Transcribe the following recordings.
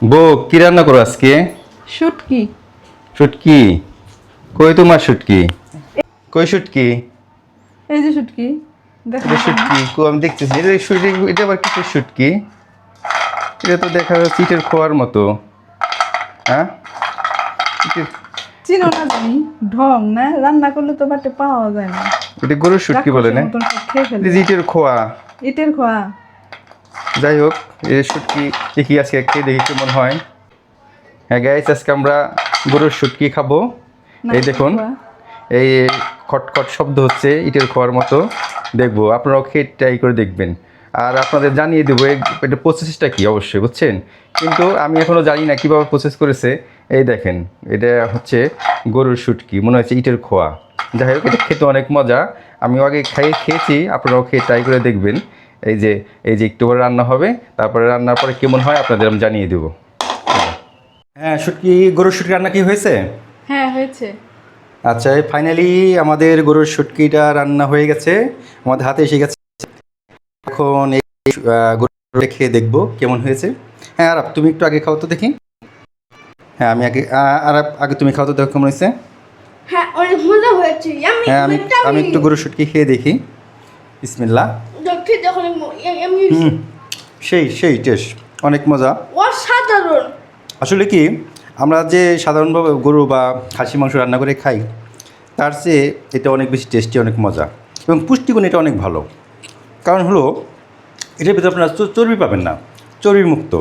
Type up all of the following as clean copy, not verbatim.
বউ কি রান্না করো আজকে? শুটকি। শুটকি? কই তোমার শুটকি? কই শুটকি? এই যে শুটকি, দেখো এটা না কেন? শুটকি কো আমি দেখতেছি। এটা শুটকি, এটা আবার কিসের শুটকি? এটা তো দেখা যাচ্ছে ইটের খোয়ার মতো। হ্যাঁ, চিনো না জানি, ঢং না, রান্না করলে তো বাটে পাওয়া যায় না। এটা গরুর শুটকি বলে রাক্ষসের না? মতন সব খেয়ে এটা ফেলবে। যে ইটের খোয়া। ইটের খোয়া। যাই হোক, এই শুটকি দেখি আজকে খেয়ে দেখি কেমন হয়। হ্যাঁ গাইস, আজকে আমরা গরুর শুটকি খাবো। না, এই ইটের দেখুন, খোয়া। এই খটখট শব্দ হচ্ছে ইটের খোয়ার মতো। দেখবো, আপনারাও খেয়ে ট্রাই করে দেখবেন। আর আপনাদের জানিয়ে দেবো এটা প্রসেসটা কি, অবশ্যই বুঝছেন। কিন্তু আমি এখনও জানি না কীভাবে প্রসেস করেছে। এই দেখেন, এটা হচ্ছে গরুর শুটকি, মনে হচ্ছে ইটের খোয়া। যাই হোক, এটা খেতে অনেক মজা। আমি আগে খেয়েছি, আপনারাও খেয়ে ট্রাই করে দেখবেন। এই যে একটু করে রান্না হবে, তারপরে রান্নার পরে কেমন হয় আপনাদের আমি জানিয়ে দেবো। হ্যাঁ, শুটকি, গরুর শুটকি রান্না কি হয়েছে? হ্যাঁ, হয়েছে। আচ্ছা, ফাইনালি আমাদের গরুর শুটকিটা রান্না হয়ে গেছে, আমাদের হাতে এসে গেছে। এখন এই গরুটা খেয়ে দেখবো কেমন হয়েছে। হ্যাঁ, আর তুমি একটু আগে খাও তো দেখি। হ্যাঁ, আমি আগে আগে তুমি খাও তো দেখো কেমন হয়েছে। হ্যাঁ, অনেক মজা হয়েছে। ইয়াম্মি, হ্যাঁ, আমি অনেকটা আমি একটু গরুর শুটকি খেয়ে দেখি। বিসমিল্লাহ। দেখতে যখন ইয়াম্মি হুম, সেই টেস্ট, অনেক মজা। অসাধারণ। আসলে কি, আমরা যে সাধারণভাবে গরু বা খাসি মাংস রান্না করে খাই, তার চেয়ে এটা অনেক বেশি টেস্টি, অনেক মজা, এবং পুষ্টিগুণ এটা অনেক ভালো। কারণ হলো, এটার ভিতরে আপনারা চর্বি পাবেন না, চর্বি মুক্ত।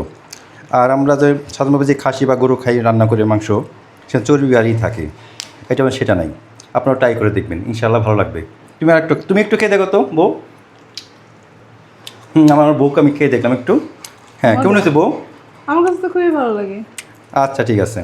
আর আমরা যে সাধারণভাবে যে খাসি বা গরু খাই রান্না করে মাংস, সেটা চর্বি গাড়ি থাকে। এটা সেটা নাই। আপনারা ট্রাই করে দেখবেন, ইনশাআল্লাহ ভালো লাগবে। তুমি একটু খেয়ে দেখো তো বউ। আমার বউকে আমি খেয়ে দেখলাম একটু। হ্যাঁ, কেমন মজা। হয়েছে বউ? আমার কাছে তো খুবই ভালো লাগে। আচ্ছা, ঠিক আছে।